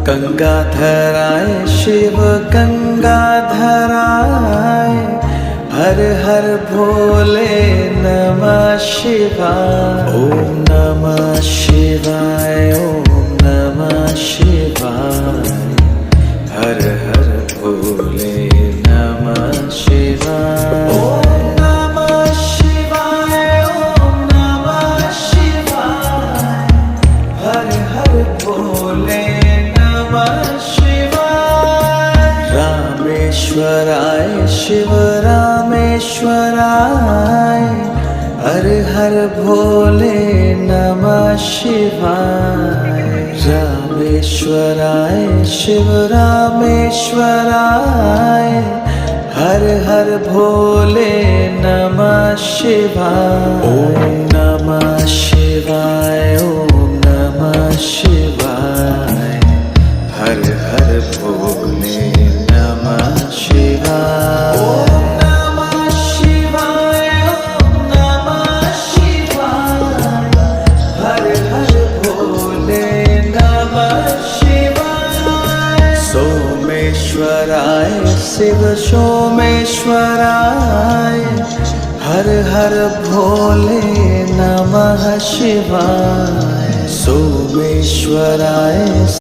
गंगाधराय शिव गंगाधराय, हर हर भोले नमः शिवाय। ओम नमः शिवाय, ओम नमः शिवाय, हर हर भोले नमः शिवाय। ओम नमः शिवाय, ओम नमः शिवाय, हर हर भोले नमः शिवाय। रामेश्वराय शिव रामेश्वराय, हर हर भोले नमः शिवाय। रामेश्वराय शिव रामेश्वराय, हर हर भोले नमः शिवाय। ओम नमः शिवाय, ओम नमः शिवाय, हर हर भोले नमः शिवाय। ओम नमः शिवाय, ओम नमः शिवाय, हर हर भोले नमः शिवाय। सोमेश्वराय शिव सोमेश्वराय, हर हर भोले नमः शिवाय। सोमेश्वराय